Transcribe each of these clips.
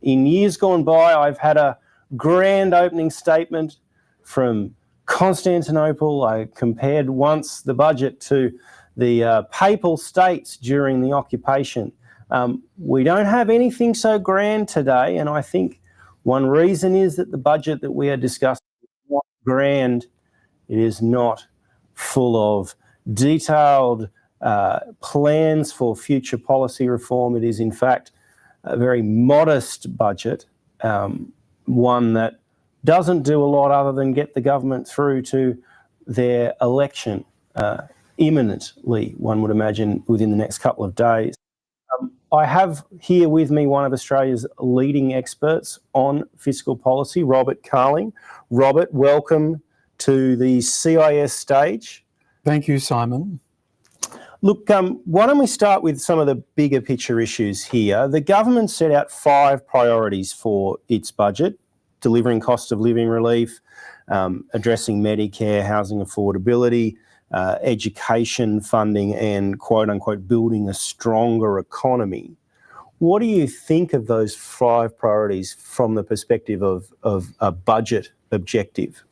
In years gone by, I've had a grand opening statement from Constantinople. I compared once the budget to the Papal States during the occupation. We don't have anything so grand today, and I think one reason is that the budget that we are discussing is not grand. It is not full of detailed plans for future policy reform. It is, in fact, a very modest budget, one that doesn't do a lot other than get the government through to their election imminently, one would imagine, within the next couple of days. I have here with me one of Australia's leading experts on fiscal policy, Robert Carling. Robert, welcome to the CIS stage. Thank you, Simon. Look, why don't we start with some of the bigger picture issues here. The government set out 5 priorities for its budget: delivering cost of living relief, addressing Medicare, housing affordability, education funding, and quote unquote building a stronger economy. What do you think of those 5 priorities from the perspective of a budget objective?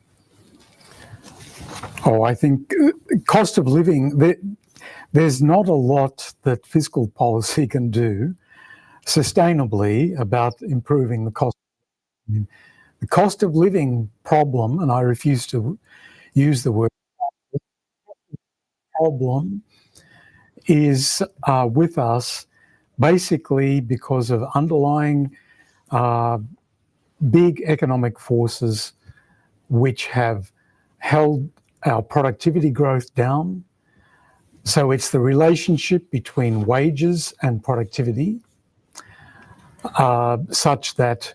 Oh, I think cost of living, there's not a lot that fiscal policy can do sustainably about improving the cost. The cost of living problem, and I refuse to use the word problem, is with us basically because of underlying big economic forces which have held our productivity growth down. So it's the relationship between wages and productivity, such that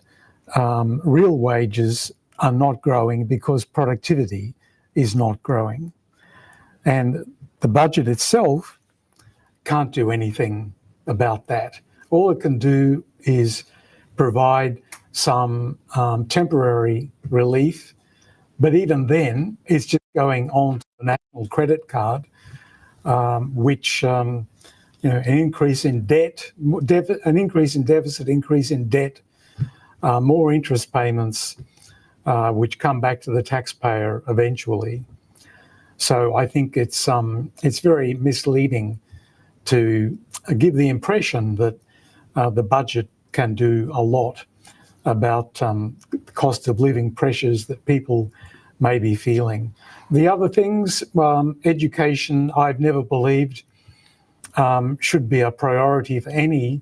real wages are not growing because productivity is not growing. And the budget itself can't do anything about that. All it can do is provide some temporary relief, but even then, it's just going on to the national credit card, which an increase in debt, an increase in deficit, increase in debt, more interest payments, which come back to the taxpayer eventually. So I think it's very misleading to give the impression that the budget can do a lot about the cost of living pressures that people may be feeling. The other things, education, I've never believed should be a priority for any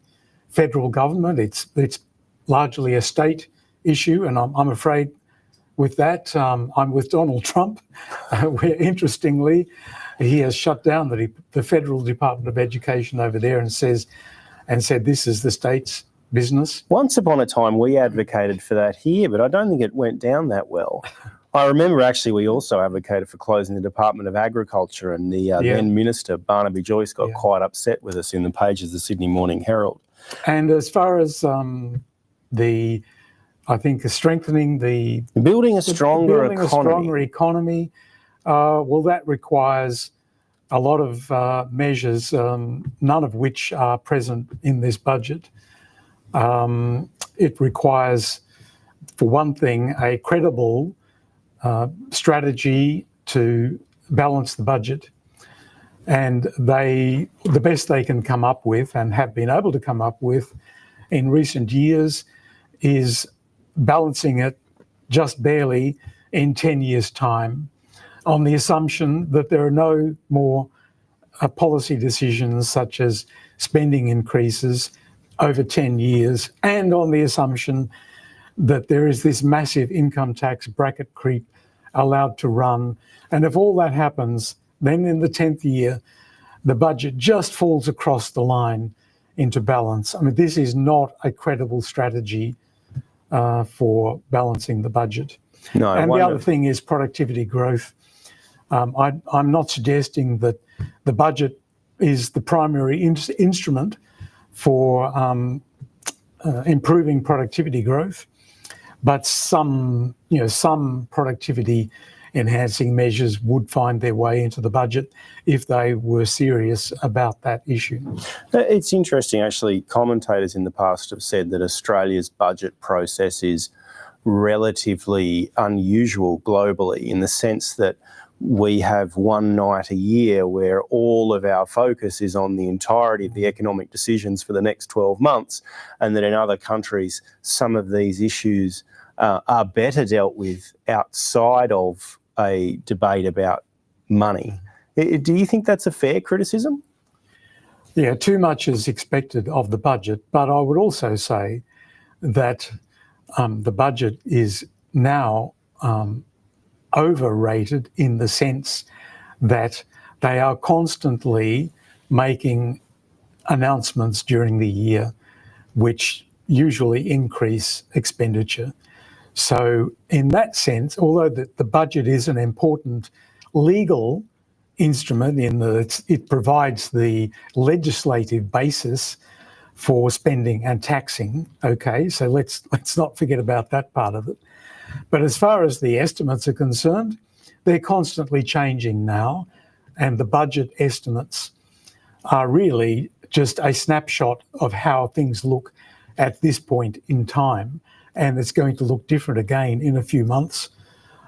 federal government. It's largely a state issue, and I'm afraid with that, I'm with Donald Trump, where interestingly, he has shut down the Federal Department of Education over there and said this is the state's business. Once upon a time, we advocated for that here, but I don't think it went down that well. I remember actually we also advocated for closing the Department of Agriculture, and the then Minister, Barnaby Joyce, got quite upset with us in the pages of the Sydney Morning Herald. And as far as I think strengthening building a stronger economy, well, that requires a lot of measures, none of which are present in this budget. It requires, for one thing, a credible strategy to balance the budget. And the best they can come up with, and have been able to come up with in recent years, is balancing it just barely in 10 years' time, on the assumption that there are no more policy decisions such as spending increases over 10 years, and on the assumption that there is this massive income tax bracket creep allowed to run. And if all that happens, then in the 10th year, the budget just falls across the line into balance. I mean, this is not a credible strategy for balancing the budget. No, and the other thing is productivity growth. I'm not suggesting that the budget is the primary instrument for improving productivity growth, but some productivity enhancing measures would find their way into the budget if they were serious about that issue. It's interesting, actually. Commentators in the past have said that Australia's budget process is relatively unusual globally, in the sense that we have one night a year where all of our focus is on the entirety of the economic decisions for the next 12 months, and that in other countries some of these issues are better dealt with outside of a debate about money. Do you think that's a fair criticism? Yeah, too much is expected of the budget, but I would also say that the budget is now overrated in the sense that they are constantly making announcements during the year which usually increase expenditure. So in that sense, although the budget is an important legal instrument in that it provides the legislative basis for spending and taxing, okay, so let's not forget about that part of it. But as far as the estimates are concerned, they're constantly changing now, and the budget estimates are really just a snapshot of how things look at this point in time. And it's going to look different again in a few months.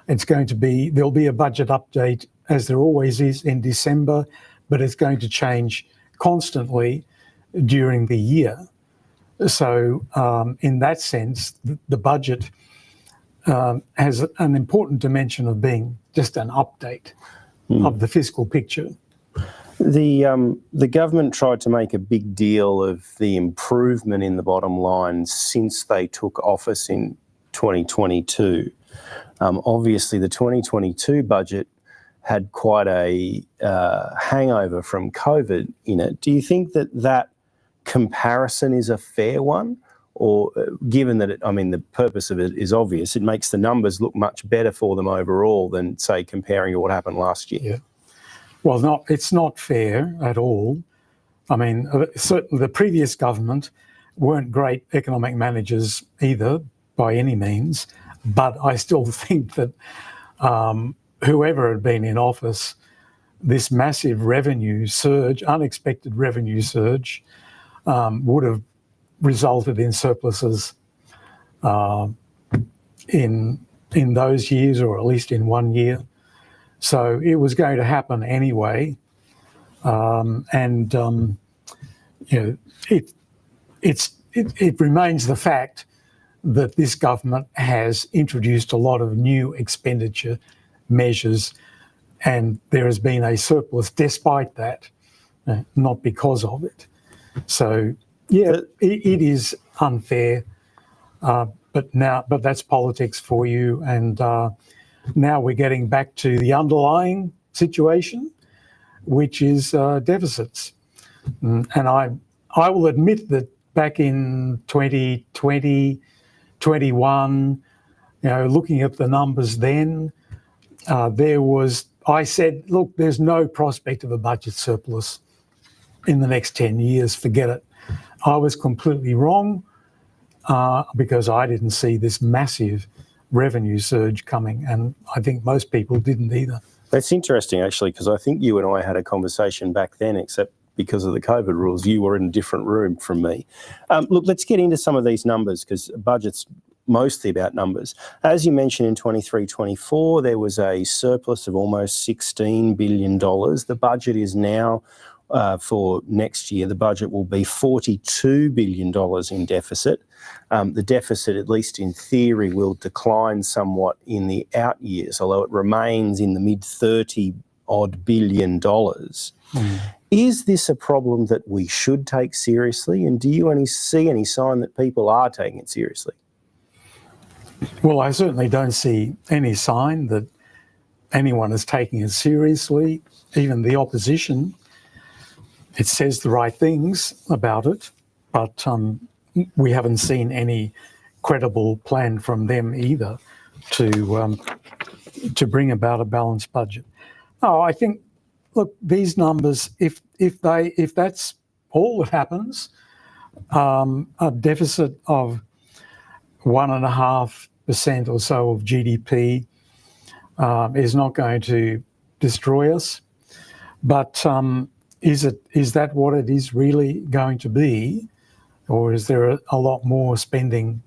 There'll be a budget update, as there always is, in December, but it's going to change constantly during the year. So in that sense, the budget has an important dimension of being just an update of the fiscal picture. The government tried to make a big deal of the improvement in the bottom line since they took office in 2022. Obviously, the 2022 budget had quite a hangover from COVID in it. Do you think that comparison is a fair one? Or given that, the purpose of it is obvious, it makes the numbers look much better for them overall than, say, comparing to what happened last year? Yeah. Well, it's not fair at all. Certainly the previous government weren't great economic managers either, by any means, but I still think that whoever had been in office, this massive revenue surge, unexpected revenue surge, would have resulted in surpluses in those years, or at least in 1 year. So it was going to happen anyway, it remains the fact that this government has introduced a lot of new expenditure measures, and there has been a surplus despite that, not because of it. So yeah, it is unfair, but that's politics for you, and. Now we're getting back to the underlying situation, which is deficits. And I will admit that back in 2020, 21, looking at the numbers then, I said, look, there's no prospect of a budget surplus in the next 10 years, forget it. I was completely wrong because I didn't see this massive revenue surge coming, and I think most people didn't either. That's interesting, actually, because I think you and I had a conversation back then, except because of the COVID rules, you were in a different room from me. Look, let's get into some of these numbers, because budget's mostly about numbers. As you mentioned, in 23-24, there was a surplus of almost $16 billion. The budget is now, for next year, the budget will be $42 billion in deficit. The deficit, at least in theory, will decline somewhat in the out years, although it remains in the mid-30-odd billion dollars. Is this a problem that we should take seriously? And do you see any sign that people are taking it seriously? Well, I certainly don't see any sign that anyone is taking it seriously, even the opposition. It says the right things about it, but we haven't seen any credible plan from them either to bring about a balanced budget. No, I think, look, these numbers, if that's all that happens, a deficit of 1.5% or so of GDP, is not going to destroy us. But is that what it is really going to be? Or is there a lot more spending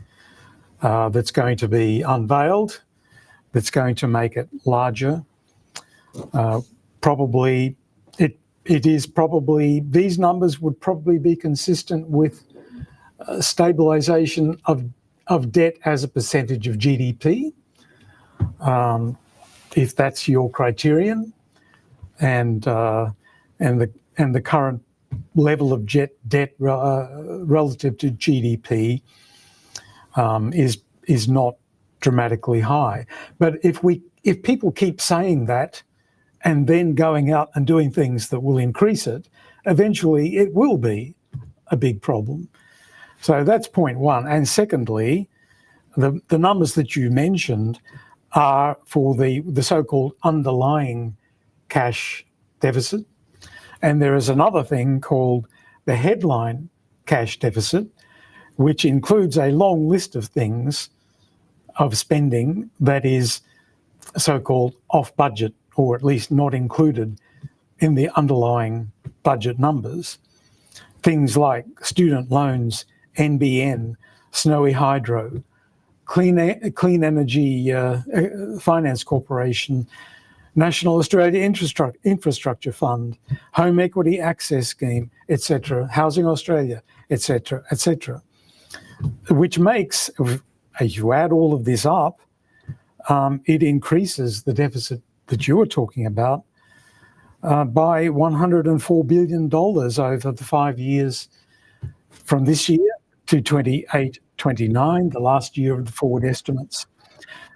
that's going to be unveiled, that's going to make it larger? Probably, it is probably, these numbers would probably be consistent with stabilisation of debt as a percentage of GDP, if that's your criterion, and the current level of debt relative to GDP is not dramatically high. But if people keep saying that and then going out and doing things that will increase it, eventually it will be a big problem. So that's point one. And secondly, the numbers that you mentioned are for the so-called underlying cash deficit. And there is another thing called the headline cash deficit, which includes a long list of things, of spending that is so-called off budget, or at least not included in the underlying budget numbers. Things like student loans, NBN, Snowy Hydro, Clean Energy Finance Corporation, National Australia Infrastructure Fund, Home Equity Access Scheme, etc., Housing Australia, etc., etc. Which makes, as you add all of this up, it increases the deficit that you were talking about by $104 billion over the 5 years from this year to 28-29, the last year of the forward estimates,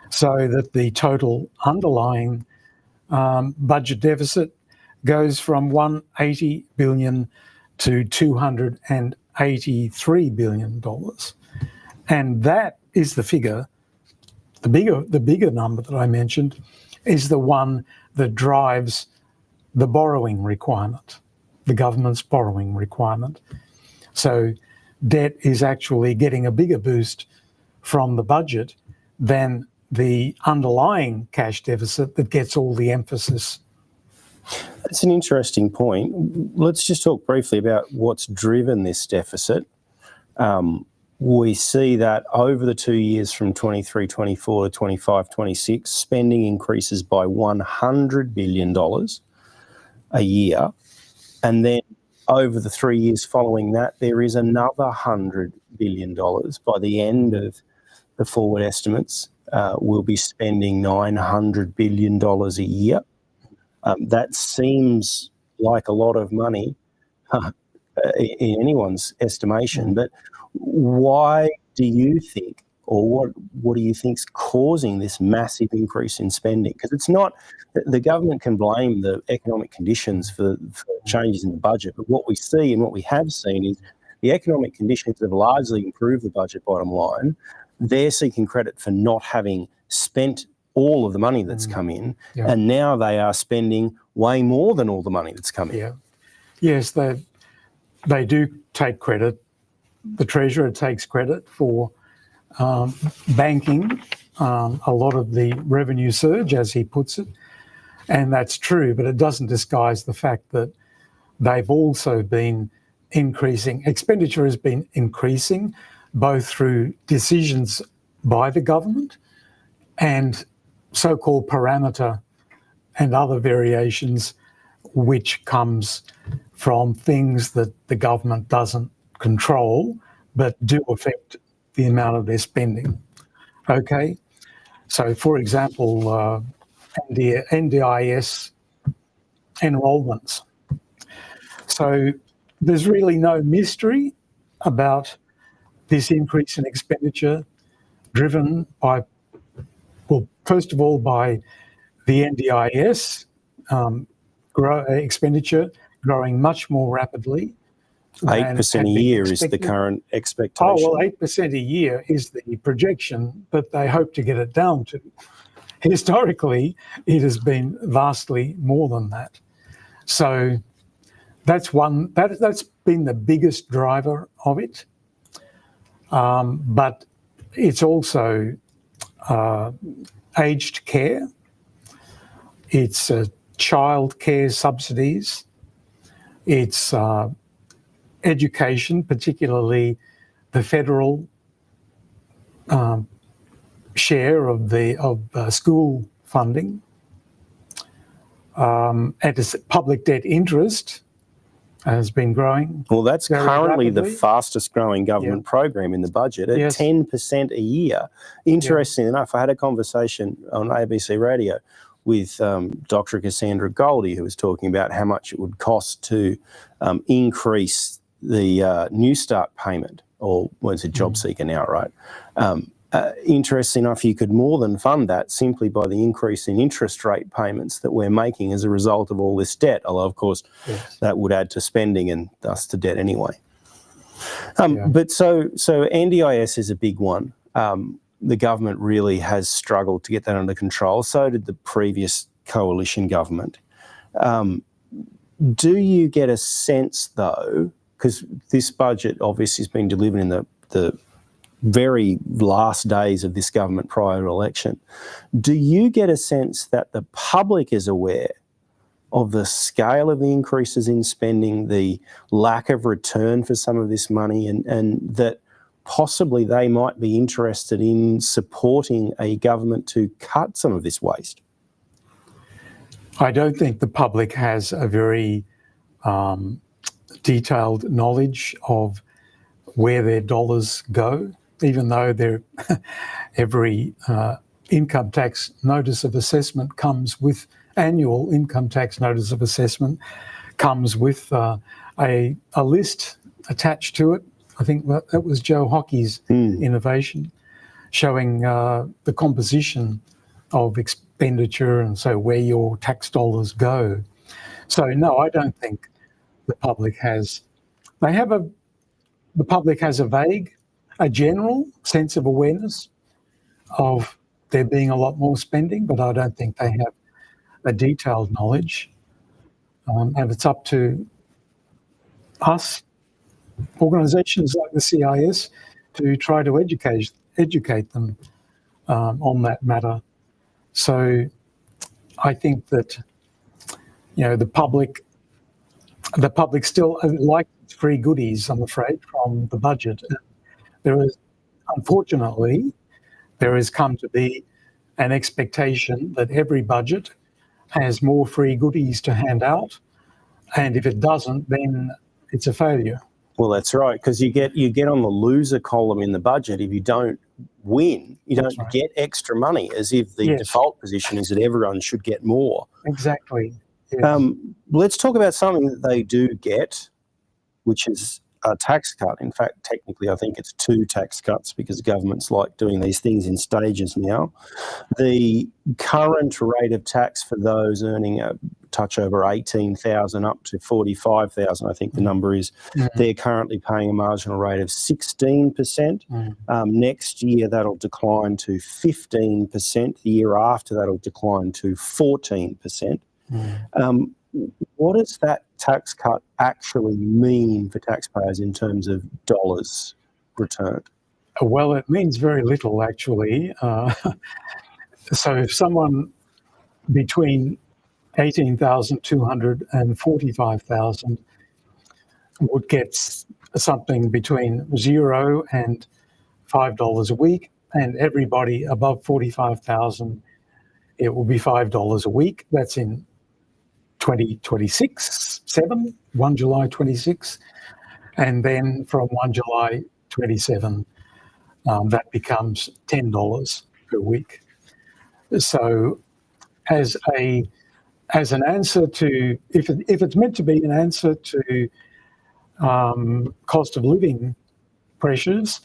so that the total underlying budget deficit goes from $180 billion to $283 billion. And that is the figure, the bigger number that I mentioned, is the one that drives the borrowing requirement, the government's borrowing requirement. So debt is actually getting a bigger boost from the budget than the underlying cash deficit that gets all the emphasis. That's an interesting point. Let's just talk briefly about what's driven this deficit. We see that over the 2 years from 23-24 to 25-26, spending increases by $100 billion a year. And then over the 3 years following that, there is another $100 billion. By the end of the forward estimates, we'll be spending $900 billion a year. That seems like a lot of money in anyone's estimation, but why do you think, or what do you think's causing this massive increase in spending? Because it's not, the government can blame the economic conditions for changes in the budget, but what we see and what we have seen is the economic conditions have largely improved the budget bottom line. They're seeking credit for not having spent all of the money that's come in, and now they are spending way more than all the money that's come in. Yeah. Yes, they do take credit. The Treasurer takes credit for banking a lot of the revenue surge, as he puts it, and that's true, but it doesn't disguise the fact that they've also been increasing, expenditure has been increasing, both through decisions by the government and so-called parameter and other variations, which comes from things that the government doesn't control but do affect the amount of their spending. Okay, so for example, NDIS enrolments. So there's really no mystery about this increase in expenditure, driven by, well, first of all, by the NDIS expenditure growing much more rapidly. 8% a year is the current expectation. Oh, well, 8% a year is the projection, but they hope to get it down to. Historically, it has been vastly more than that. So that's been the biggest driver of it. But it's also aged care. it's child care subsidies, it's education, particularly the federal share of school funding, and it's public debt interest has been growing. Well, that's very currently the rapidly. fastest growing government program in the budget at Yes. 10% a year. Interesting enough, I had a conversation on ABC Radio with Dr. Cassandra Goldie, who was talking about how much it would cost to increase the New Start payment, or it's a job seeker now, right? Interesting enough, you could more than fund that simply by the increase in interest rate payments that we're making as a result of all this debt, although, of course, that would add to spending and thus to debt anyway. But so NDIS is a big one. The government really has struggled to get that under control. So did the previous coalition government. Do you get a sense, though, because this budget obviously has been delivered in the very last days of this government prior to election, do you get a sense that the public is aware of the scale of the increases in spending, the lack of return for some of this money, and that possibly they might be interested in supporting a government to cut some of this waste? I don't think the public has a very detailed knowledge of where their dollars go, even though every income tax notice of assessment comes with annual income tax notice of assessment comes with a list attached to it. I think that was Joe Hockey's innovation, showing the composition of expenditure and so where your tax dollars go. So no, I don't think the public has. The public has a general sense of awareness of there being a lot more spending, but I don't think they have a detailed knowledge. And it's up to us, organisations like the CIS, to try to educate them on that matter. So I think that, the public still like free goodies, I'm afraid, from the budget. Unfortunately, there has come to be an expectation that every budget has more free goodies to hand out, and if it doesn't, then it's a failure. Well, that's right, because you get on the loser column in the budget if you don't win. You don't get extra money, as if the default position is that everyone should get more. Exactly. Yes. Let's talk about something that they do get, which is a tax cut. In fact, technically, I think it's 2 tax cuts because governments like doing these things in stages now. The current rate of tax for those earning a touch over 18,000 up to 45,000, I think the number is, they're currently paying a marginal rate of 16%. Next year, that'll decline to 15%. The year after, that'll decline to 14%. What does that tax cut actually mean for taxpayers in terms of dollars returned? Well, it means very little, actually. So if someone between 18,200 and 45,000 would get something between $0 and $5 a week, and everybody above 45,000, it will be $5 a week. That's in 1 July 26, and then from 1 July 27, that becomes $10 per week. So as an answer to, if it's meant to be an answer to cost of living pressures,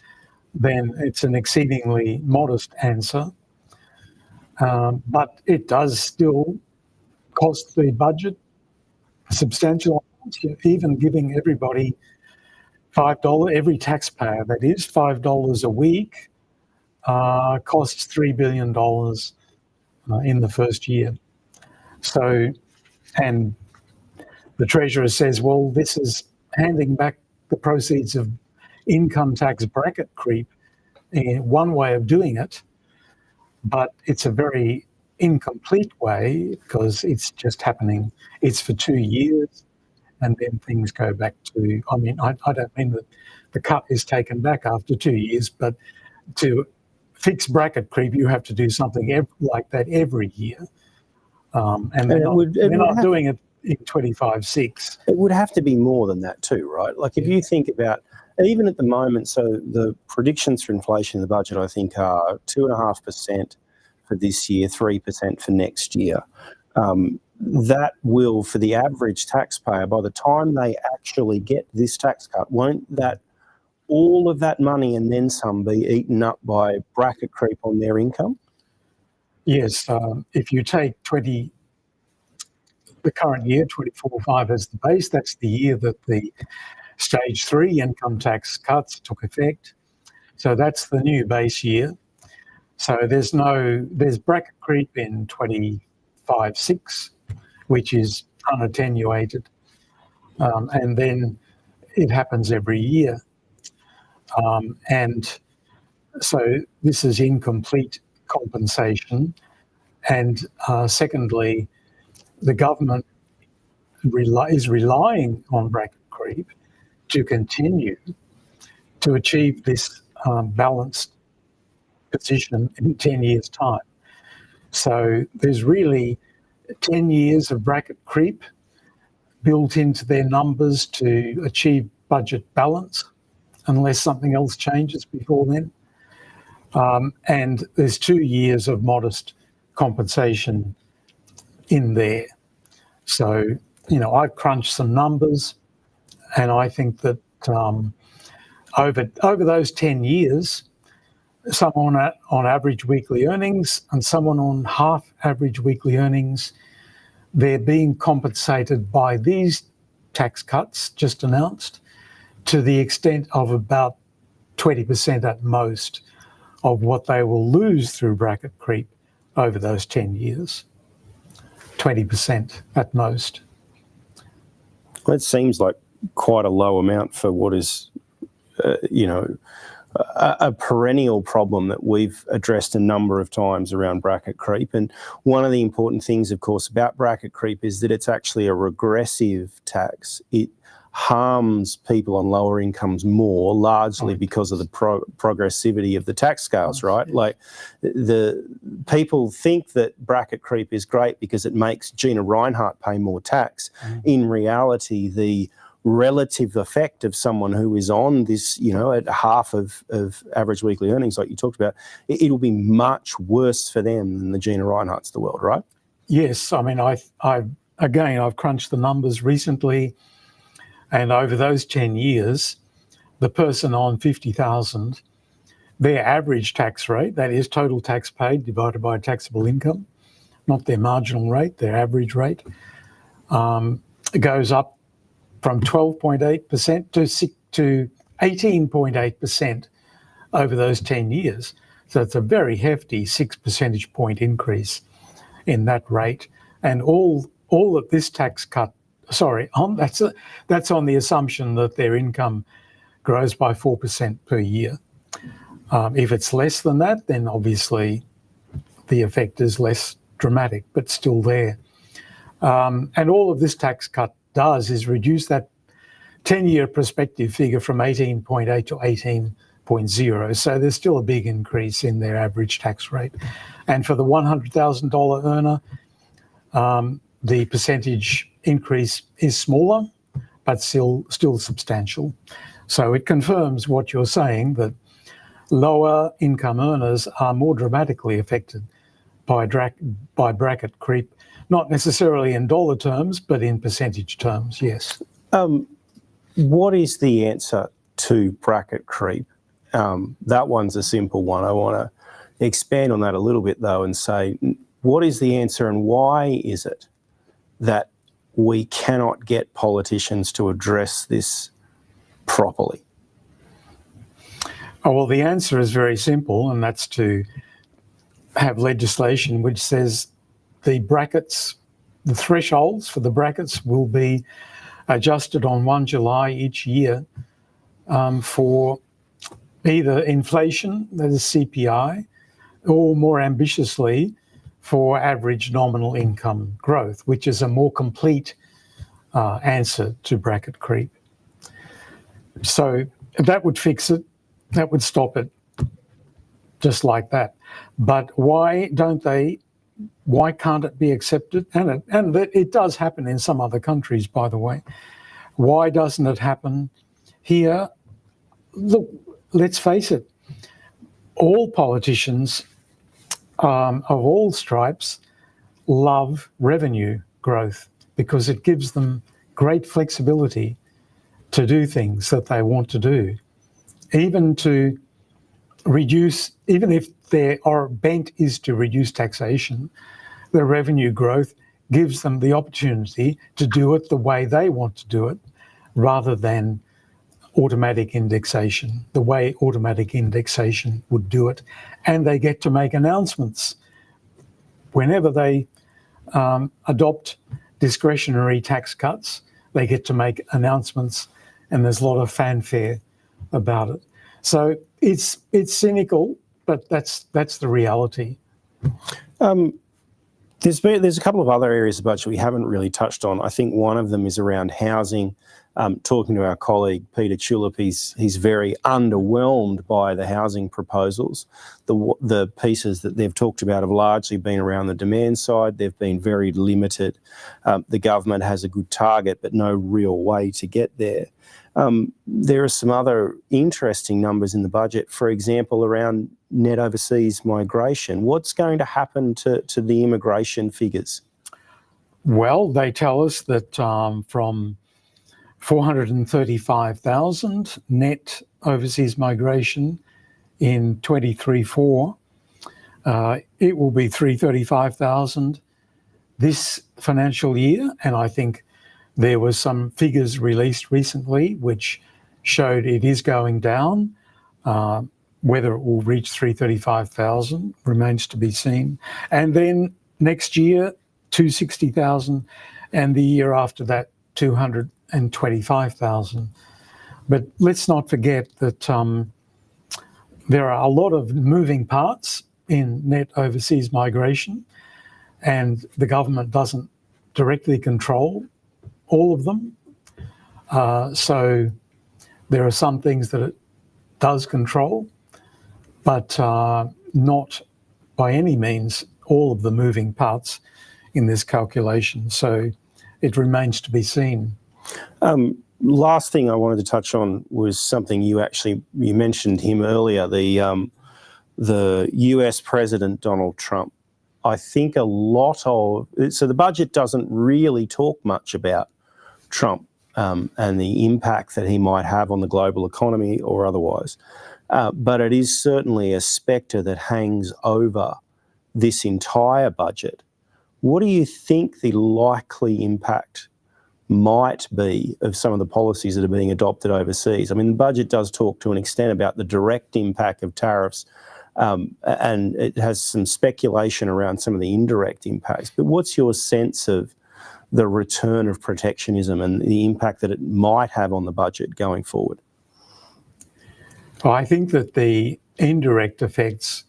then it's an exceedingly modest answer. But it does still cost the budget a substantial amount, even giving everybody $5, every taxpayer, that is, $5 a week, costs $3 billion in the first year. So, and the Treasurer says, well, this is handing back the proceeds of income tax bracket creep, one way of doing it, but it's a very incomplete way, because it's just happening, it's for 2 years, and then things go back to, I mean, I don't mean that the cut is taken back after 2 years, but to fix bracket creep, you have to do something like that every year. And they're not doing it in 25/6. It would have to be more than that too, right? Like if you think about, even at the moment, so the predictions for inflation in the budget, I think, are 2.5% for this year, 3% for next year. That will, for the average taxpayer, by the time they actually get this tax cut, won't that all of that money and then some be eaten up by bracket creep on their income? Yes, if you take the current year, 24/5 as the base, that's the year that the stage 3 income tax cuts took effect. So that's the new base year. So there's bracket creep in 25/6, which is unattenuated, and then it happens every year. And so this is incomplete compensation. And secondly, the government is relying on bracket creep to continue to achieve this balanced position in 10 years' time. So there's really 10 years of bracket creep built into their numbers to achieve budget balance, unless something else changes before then. And there's 2 years of modest compensation in there. So, I've crunched some numbers, and I think that over those 10 years, someone on average weekly earnings and someone on half average weekly earnings, they're being compensated by these tax cuts just announced to the extent of about 20% at most of what they will lose through bracket creep over those 10 years. 20% at most. Well, it seems like quite a low amount for what is, a perennial problem that we've addressed a number of times around bracket creep. And one of the important things, of course, about bracket creep is that it's actually a regressive tax. It harms people on lower incomes more, largely because of the progressivity of the tax scales, right? Like the people think that bracket creep is great because it makes Gina Reinhart pay more tax. In reality, the relative effect of someone who is on this, at half of average weekly earnings, like you talked about, it'll be much worse for them than the Gina Reinharts of the world, right? Yes, I mean, I've crunched the numbers recently. And over those 10 years, the person on 50,000, their average tax rate, that is total tax paid divided by taxable income, not their marginal rate, their average rate, goes up from 12.8% to 18.8% over those 10 years. So it's a very hefty 6 percentage point increase in that rate. And all of this tax cut, that's on the assumption that their income grows by 4% per year. If it's less than that, then obviously the effect is less dramatic, but still there. And all of this tax cut does is reduce that 10-year prospective figure from 18.8 to 18.0. So there's still a big increase in their average tax rate. And for the $100,000 earner, the percentage increase is smaller, but still substantial. So it confirms what you're saying, that lower income earners are more dramatically affected by bracket creep, not necessarily in dollar terms, but in percentage terms, yes. What is the answer to bracket creep? That one's a simple one. I want to expand on that a little bit, though, and say, what is the answer and why is it that we cannot get politicians to address this properly? Oh, well, the answer is very simple, and that's to have legislation which says the brackets, the thresholds for the brackets will be adjusted on 1 July each year for either inflation, that is CPI, or more ambitiously, for average nominal income growth, which is a more complete answer to bracket creep. So that would fix it, that would stop it, just like that. But why can't it be accepted? And it does happen in some other countries, by the way. Why doesn't it happen here? Look, let's face it, all politicians of all stripes love revenue growth because it gives them great flexibility to do things that they want to do, even to reduce, even if their bent is to reduce taxation, the revenue growth gives them the opportunity to do it the way they want to do it, rather than automatic indexation, the way automatic indexation would do it. And they get to make announcements whenever they adopt discretionary tax cuts. They get to make announcements, and there's a lot of fanfare about it. So it's cynical, but that's the reality. There's a couple of other areas of budget we haven't really touched on. I think one of them is around housing. Talking to our colleague Peter Tulip, he's very underwhelmed by the housing proposals. The pieces that they've talked about have largely been around the demand side. They've been very limited. The government has a good target, but no real way to get there. There are some other interesting numbers in the budget, for example, around net overseas migration. What's going to happen to the immigration figures? Well, they tell us that from 435,000 net overseas migration in 23-4, it will be 335,000 this financial year, and I think there were some figures released recently which showed it is going down. Whether it will reach 335,000 remains to be seen. And then next year, 260,000, and the year after that, 225,000. But let's not forget that there are a lot of moving parts in net overseas migration, and the government doesn't directly control all of them. So there are some things that it does control, but not by any means all of the moving parts in this calculation. So it remains to be seen. Last thing I wanted to touch on was something you mentioned him earlier, the US President Donald Trump. I think so the budget doesn't really talk much about Trump and the impact that he might have on the global economy or otherwise. But it is certainly a spectre that hangs over this entire budget. What do you think the likely impact might be of some of the policies that are being adopted overseas? I mean, the budget does talk to an extent about the direct impact of tariffs, and it has some speculation around some of the indirect impacts. But what's your sense of the return of protectionism and the impact that it might have on the budget going forward? Well, I think that the indirect effects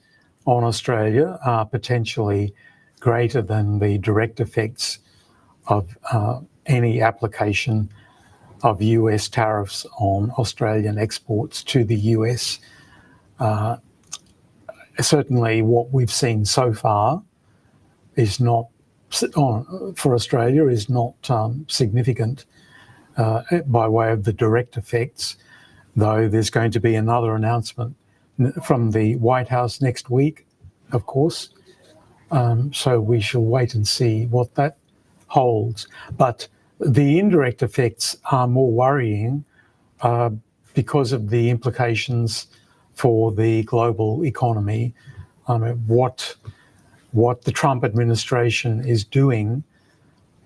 on Australia are potentially greater than the direct effects of any application of US tariffs on Australian exports to the US. Certainly what we've seen so far is not, for Australia, is not significant by way of the direct effects, though there's going to be another announcement from the White House next week, of course. So we shall wait and see what that holds. But the indirect effects are more worrying because of the implications for the global economy. What the Trump administration is doing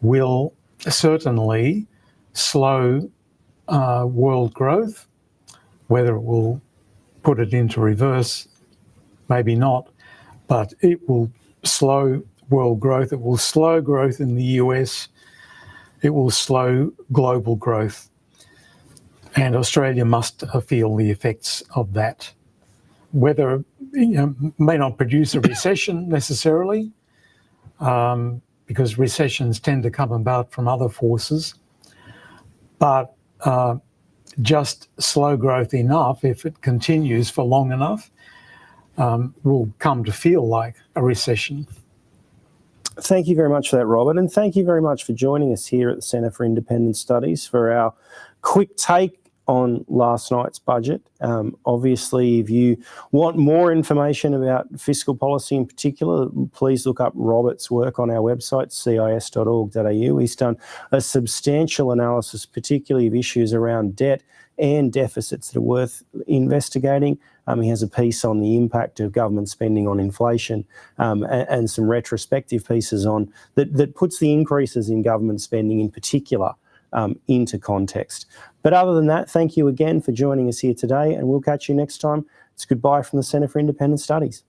will certainly slow world growth. Whether it will put it into reverse, maybe not, but it will slow world growth. It will slow growth in the US. It will slow global growth. And Australia must feel the effects of that. Whether, may not produce a recession necessarily, because recessions tend to come about from other forces. But just slow growth enough, if it continues for long enough, will come to feel like a recession. Thank you very much for that, Robert, and thank you very much for joining us here at the Centre for Independent Studies for our quick take on last night's budget. Obviously, if you want more information about fiscal policy in particular, please look up Robert's work on our website, cis.org.au. He's done a substantial analysis, particularly of issues around debt and deficits that are worth investigating. He has a piece on the impact of government spending on inflation, and some retrospective pieces on that puts the increases in government spending in particular into context. But other than that, thank you again for joining us here today, and we'll catch you next time. It's goodbye from the Centre for Independent Studies.